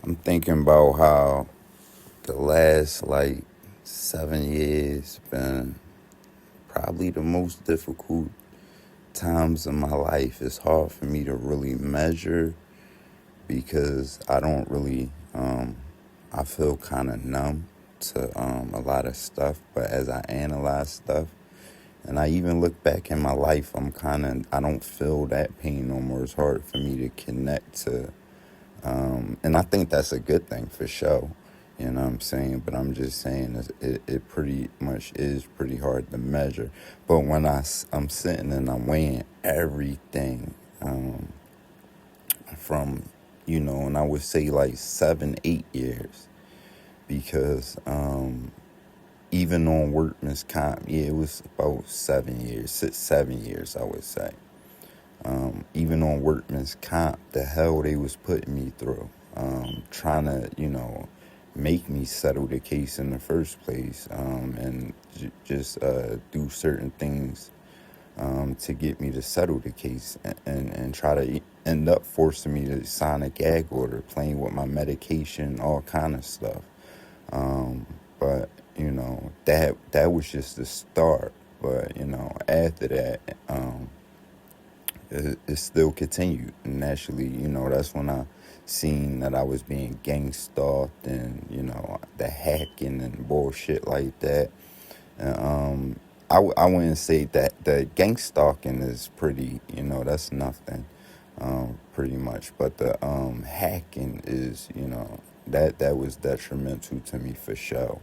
I'm thinking about how the last 7 years been probably the most difficult times in my life. It's hard for me to really measure because I don't really I feel kind of numb to a lot of stuff, but as I analyze stuff and I even look back in my life, I don't feel that pain no more. It's hard for me to connect to. And I think that's a good thing for sure. You know what I'm saying? But I'm just saying it pretty much is pretty hard to measure. But when I'm sitting and I'm weighing everything from, and I would say 7, 8 years. Because even on workman's comp, yeah, it was about 7 years, 7 years, I would say. Even on workman's comp, the hell they was putting me through, trying to, make me settle the case in the first place, and just do certain things to get me to settle the case and try to end up forcing me to sign a gag order, playing with my medication, all kind of stuff. But, that was just the start. But, after that, it still continued. And actually, that's when I seen that I was being gang stalked and, the hacking and bullshit like that. And I wouldn't say that the gang stalking is pretty, that's nothing, pretty much. But the hacking is, that was detrimental to me for sure.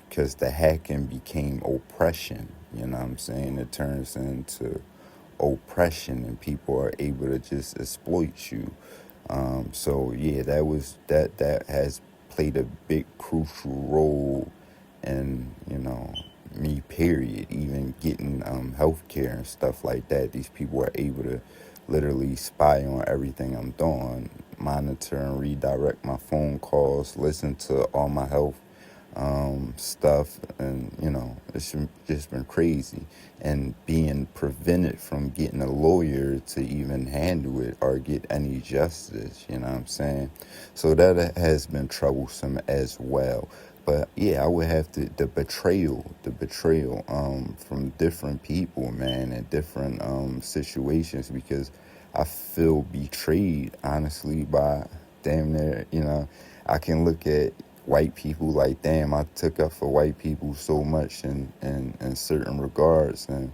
Because the hacking became oppression, you know what I'm saying? It turns into oppression and people are able to just exploit you. So yeah, that has played a big crucial role in, me period, even getting healthcare and stuff like that. These people are able to literally spy on everything I'm doing, monitor and redirect my phone calls, listen to all my health stuff, and it's just been crazy. And being prevented from getting a lawyer to even handle it or get any justice, you know what I'm saying? So that has been troublesome as well. But yeah, I would have to the betrayal from different people, man, in different situations, because I feel betrayed, honestly, by damn near, I can look at white people like, damn, I took up for white people so much in certain regards. And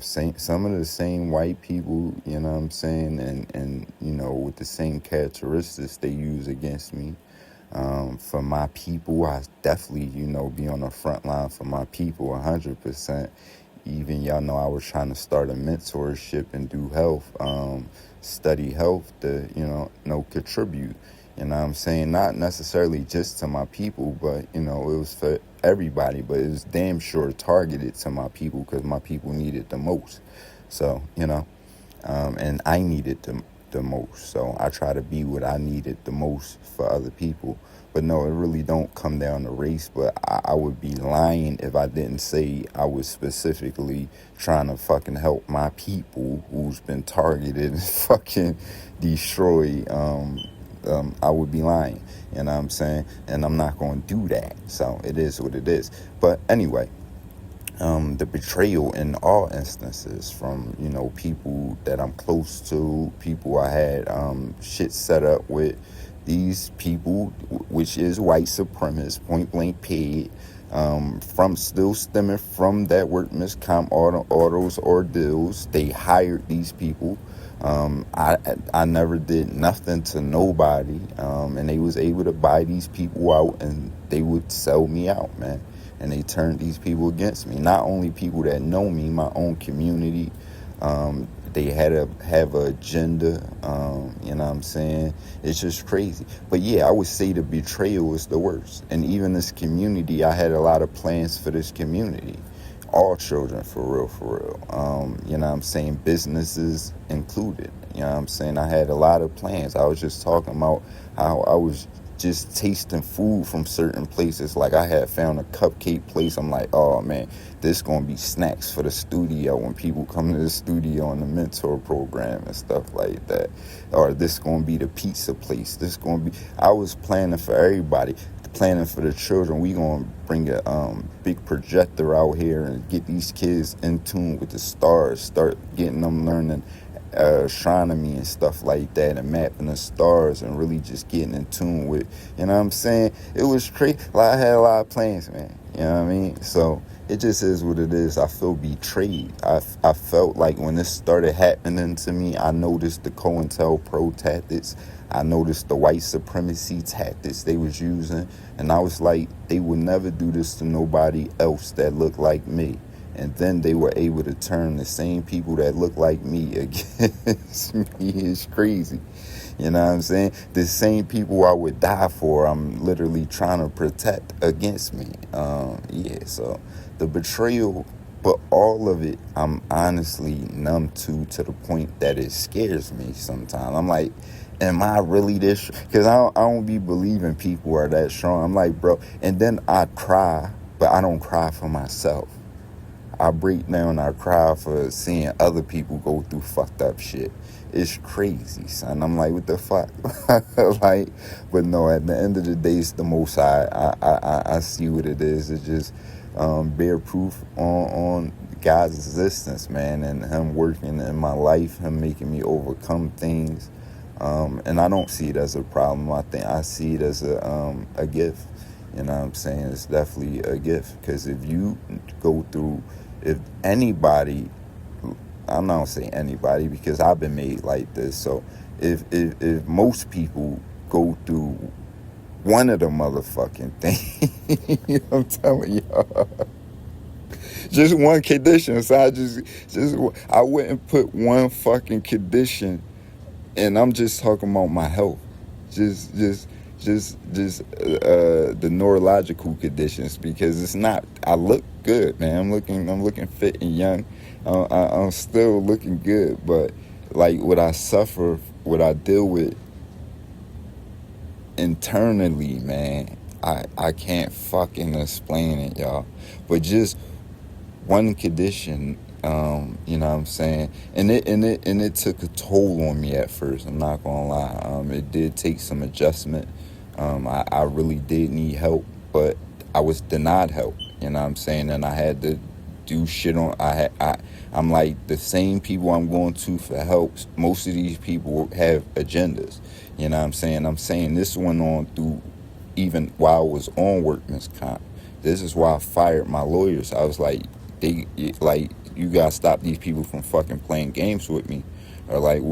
some of the same white people, you know what I'm saying, and with the same characteristics they use against me. For my people, I definitely, be on the front line for my people 100%. Even y'all know I was trying to start a mentorship and do health, study health to, contribute. You know what I'm saying? Not necessarily just to my people, but, it was for everybody. But it was damn sure targeted to my people because my people needed the most. So, and I needed the most. So I try to be what I needed the most for other people. But no, it really don't come down to race. But I would be lying if I didn't say I was specifically trying to fucking help my people who's been targeted and fucking destroyed. I would be lying, you know what I'm saying? And I'm not going to do that. So it is what it is. But anyway, the betrayal in all instances from, people that I'm close to, people I had shit set up with, these people, which is white supremacists, point blank period, from still stemming from that workman's comp, all those ordeals. They hired these people. I never did nothing to nobody, and they was able to buy these people out, and they would sell me out, man. And they turned these people against me. Not only people that know me, my own community. They had to have an agenda, you know what I'm saying? It's just crazy. But yeah, I would say the betrayal was the worst. And even this community, I had a lot of plans for this community. All children, for real. You know what I'm saying? Businesses included. You know what I'm saying? I had a lot of plans. I was just talking about how I was just tasting food from certain places. Like I had found a cupcake place. I'm like, oh man, this gonna be snacks for the studio when people come to the studio on the mentor program and stuff like that. Or this gonna be the pizza place. This gonna be. I was planning for everybody. Planning for the children. We gonna bring a big projector out here and get these kids in tune with the stars. Start getting them learning astronomy and stuff like that, and mapping the stars, and really just getting in tune with, you know what I'm saying? It was crazy. Like, I had a lot of plans, man. You know what I mean? So it just is what it is. I feel betrayed. I felt like when this started happening to me, I noticed the COINTELPRO tactics. I noticed the white supremacy tactics they was using, and I was like, they would never do this to nobody else that looked like me. And then they were able to turn the same people that look like me against me. It's crazy. You know what I'm saying? The same people I would die for, I'm literally trying to protect against me. Yeah, so the betrayal, but all of it, I'm honestly numb to the point that it scares me sometimes. I'm like, am I really this? Because I don't be believing people are that strong. I'm like, bro. And then I cry, but I don't cry for myself. I break down, I cry for seeing other people go through fucked up shit. It's crazy, son. I'm like, what the fuck? Like, but no, at the end of the day, it's the Most High. I see what it is. It's just bear proof on God's existence, man, and Him working in my life, Him making me overcome things. And I don't see it as a problem. I see it as a gift. You know what I'm saying? It's definitely a gift. Because if you go through, if anybody, I'm not gonna say anybody because I've been made like this. So if most people go through one of the motherfucking things, you know, I'm telling y'all, just one condition. So I wouldn't put one fucking condition, and I'm just talking about my health. The neurological conditions, because it's not. I look good, man. I'm looking fit and young. I'm still looking good, but like what I suffer, what I deal with internally, man, I can't fucking explain it, y'all. But just one condition, you know what I'm saying, and it took a toll on me at first. I'm not gonna lie. It did take some adjustment. I really did need help, but I was denied help. You know what I'm saying, and I had to do shit on. I'm like, the same people I'm going to for help. Most of these people have agendas. You know what I'm saying. I'm saying this went on through even while I was on workman's comp. This is why I fired my lawyers. I was like, you gotta stop these people from fucking playing games with me, or like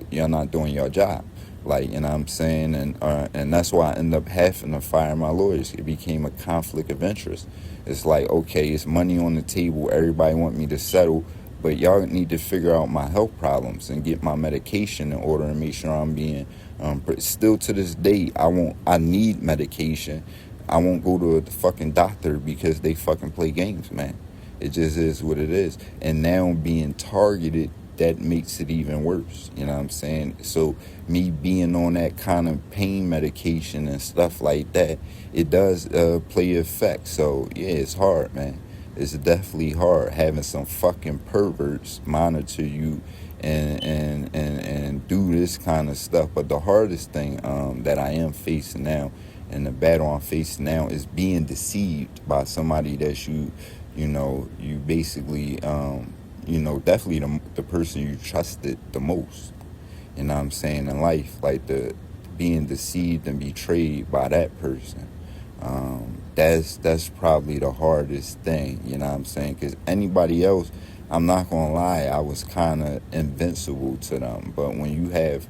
you're not doing your job. Like, you know what I'm saying? And that's why I ended up having to fire my lawyers. It became a conflict of interest. It's like, okay, it's money on the table. Everybody want me to settle, but y'all need to figure out my health problems and get my medication in order to make sure I'm being. But still to this day, I need medication. I won't go to the fucking doctor because they fucking play games, man. It just is what it is. And now being targeted, that makes it even worse. You know what I'm saying? So me being on that kind of pain medication and stuff like that, it does play effect. So yeah, it's hard, man. It's definitely hard having some fucking perverts monitor you and do this kind of stuff. But the hardest thing that I am facing now, and the battle I'm facing now, is being deceived by somebody that you basically, definitely the person you trusted the most. You know what I'm saying, in life, like the being deceived and betrayed by that person. That's probably the hardest thing. You know what I'm saying? Because anybody else, I'm not gonna lie, I was kind of invincible to them. But when you have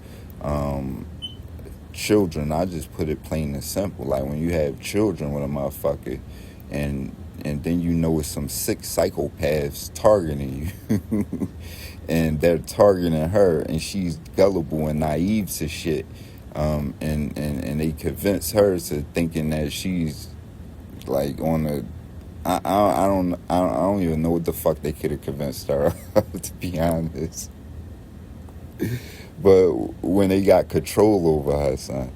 children, I just put it plain and simple. Like when you have children with a motherfucker, and then it's some sick psychopaths targeting you, and they're targeting her, and she's gullible and naive to shit, and they convince her to thinking that she's like on the. I don't even know what the fuck they could have convinced her of, to be honest. But when they got control over her, son,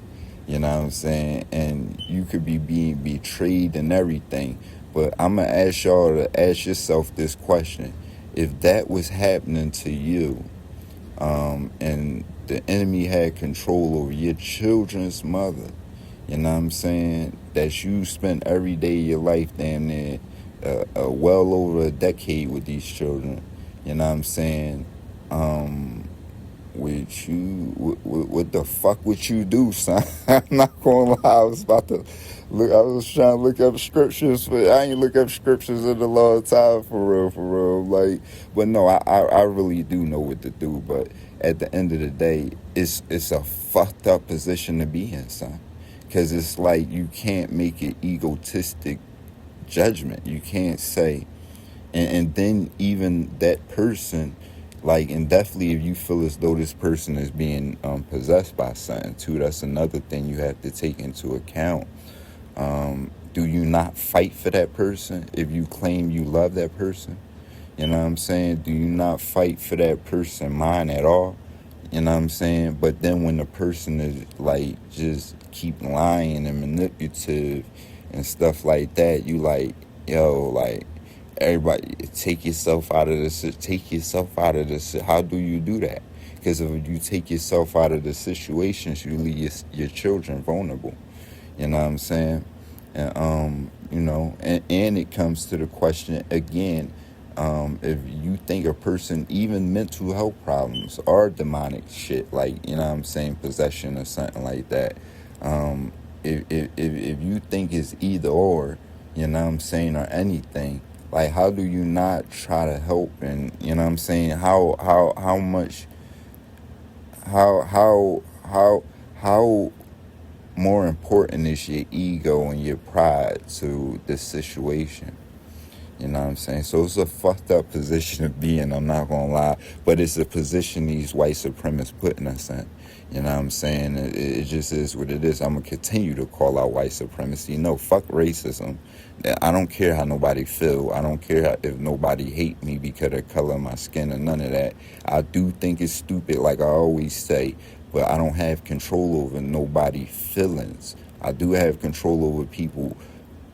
You know what I'm saying? And you could be being betrayed and everything. But I'm going to ask y'all to ask yourself this question. If that was happening to you, and the enemy had control over your children's mother, you know what I'm saying, that you spent every day of your life damn near well over a decade with these children, you know what I'm saying, with you, what the fuck would you do, son? I'm not gonna lie, I was about to look, I was trying to look up scriptures, but I ain't look up scriptures in a long time, for real, like, but no, I really do know what to do, but at the end of the day, it's a fucked up position to be in, son, because it's like you can't make an egotistic judgment, you can't say, and then even that person, like, and definitely if you feel as though this person is being possessed by something too, that's another thing you have to take into account. Do you not fight for that person if you claim you love that person? You know what I'm saying? Do you not fight for that person mind at all? You know what I'm saying? But then when the person is like just keep lying and manipulative and stuff like that, you like, yo, like, everybody take yourself out of this. Take yourself out of this. How do you do that? Because if you take yourself out of the situations, you leave your children vulnerable. You know what I'm saying? And and it comes to the question again, if you think a person, even mental health problems or demonic shit, like, you know what I'm saying, possession or something like that, if you think it's either or, you know what I'm saying, or anything, like, how do you not try to help? And you know what I'm saying, how much, how more important is your ego and your pride to this situation? You know what I'm saying? So it's a fucked up position to be in, I'm not gonna lie. But it's a position these white supremacists putting us in. You know what I'm saying? It just is what it is. I'm gonna continue to call out white supremacy. No, fuck racism. I don't care how nobody feel. I don't care if nobody hate me because of the color of my skin or none of that. I do think it's stupid, like I always say, but I don't have control over nobody's feelings. I do have control over people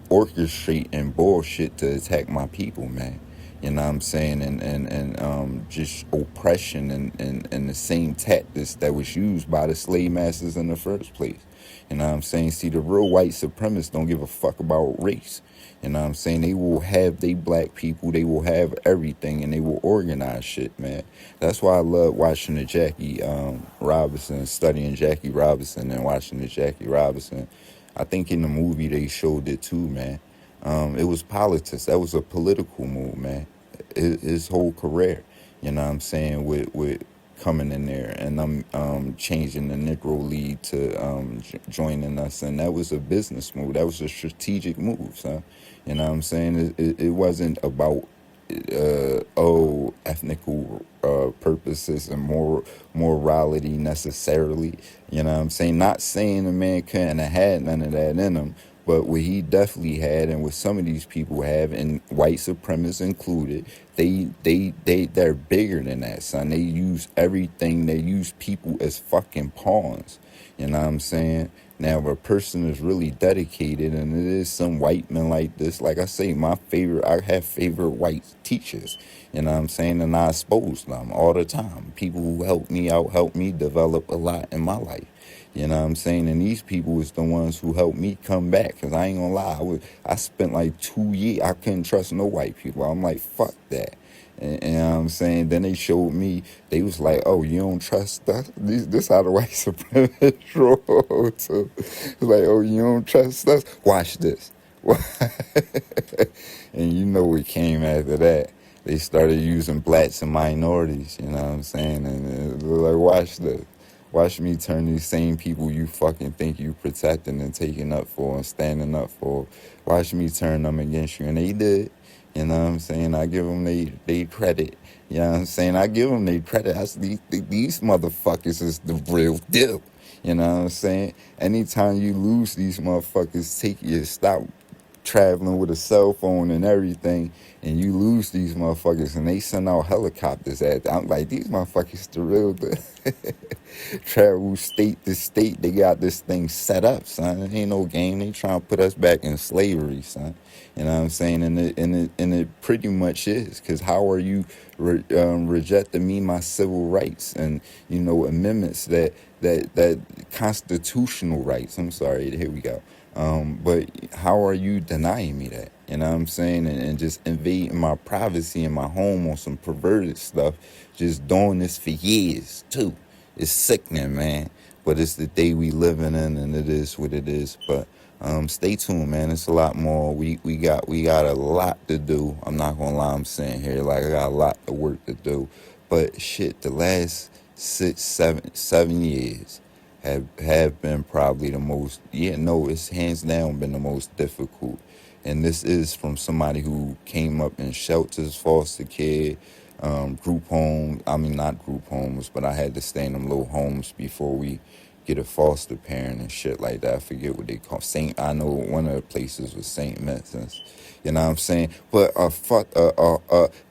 orchestrating bullshit to attack my people, man. You know what I'm saying? And just oppression and the same tactics that was used by the slave masters in the first place. You know what I'm saying? See, the real white supremacists don't give a fuck about race. You know what I'm saying? They will have they black people, they will have everything, and they will organize shit, man. That's why I love watching the Jackie Robinson, studying Jackie Robinson and watching the Jackie Robinson. I think in the movie they showed it too, man. It was politics. That was a political move, man. His whole career, you know what I'm saying, with coming in there and changing the Negro League to joining us, and that was a business move. That was a strategic move, son. You know what I'm saying? It wasn't about ethnical purposes and morality necessarily. You know what I'm saying? Not saying the man couldn't have had none of that in him, but what he definitely had, and what some of these people have, and white supremacists included, they're bigger than that, son. They use everything. They use people as fucking pawns. You know what I'm saying? Now, if a person is really dedicated, and it is some white men like this, like I say, I have favorite white teachers, you know what I'm saying? And I expose them all the time. People who help me out, help me develop a lot in my life. You know what I'm saying? And these people was the ones who helped me come back. Because I ain't gonna lie, I spent like 2 years, I couldn't trust no white people. I'm like, fuck that. And you know what I'm saying? Then they showed me, they was like, oh, you don't trust us? This how the white supremacists roll too. It's like, oh, you don't trust us? Watch this. And you know what came after that. They started using blacks and minorities, you know what I'm saying? And they're like, watch this. Watch me turn these same people you fucking think you protecting and taking up for and standing up for. Watch me turn them against you. And they did. You know what I'm saying? I give them they credit. You know what I'm saying? I give them they credit. These motherfuckers is the real deal. You know what I'm saying? Anytime you lose these motherfuckers, stop traveling with a cell phone and everything, and you lose these motherfuckers, and they send out helicopters at them. I'm like, these motherfuckers the real travel state to state. They got this thing set up, son. It ain't no game. They trying to put us back in slavery, son. You know what I'm saying? And it pretty much is. Because how are you rejecting me my civil rights and amendments that constitutional rights? I'm sorry. Here we go. But how are you denying me that? You know what I'm saying? And just invading my privacy in my home on some perverted stuff. Just doing this for years too. It's sickening, man. But it's the day we living in, and it is what it is. But stay tuned, man. It's a lot more. We got a lot to do. I'm not gonna lie. I'm saying here, like, I got a lot of work to do. But shit, the last 7 years have been probably the most. Yeah, no, it's hands down been the most difficult. And this is from somebody who came up in shelters, foster care, group homes. I mean, not group homes, but I had to stay in them little homes before we get a foster parent and shit like that. I forget what they call Saint. I know one of the places was Saint Vincent's. You know what I'm saying? But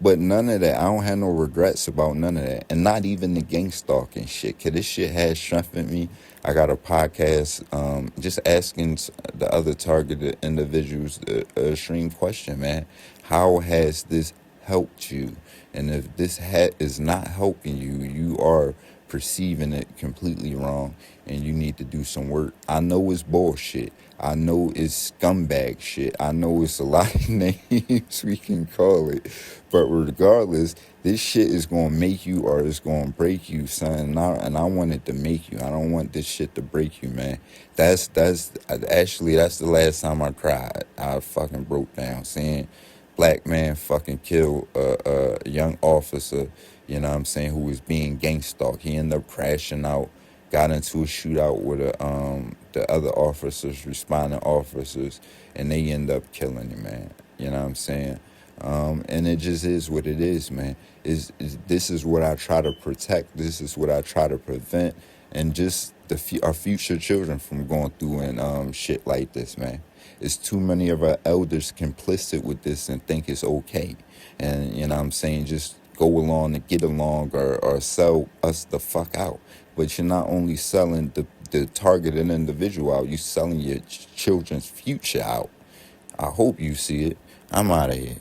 but none of that. I don't have no regrets about none of that, and not even the gang stalking shit. Cause this shit has strengthened me. I got a podcast, just asking the other targeted individuals a extreme question, man. How has this helped you? And if this is not helping you, you are perceiving it completely wrong, and you need to do some work. I know it's bullshit. I know it's scumbag shit. I know it's a lot of names we can call it. But regardless, this shit is going to make you or it's going to break you, son. And I want it to make you. I don't want this shit to break you, man. That's actually, that's the last time I cried. I fucking broke down seeing black man fucking kill a young officer, you know what I'm saying, who was being gang stalked. He ended up crashing out, got into a shootout with the other officers, responding officers, and they end up killing him, man. You know what I'm saying? And it just is what it is, man. This is what I try to protect. This is what I try to prevent, and just our future children from going through and shit like this, man. It's too many of our elders complicit with this and think it's okay. And, you know what I'm saying, just go along and get along or sell us the fuck out. But you're not only selling the targeted individual out, you're selling your children's future out. I hope you see it. I'm out of here.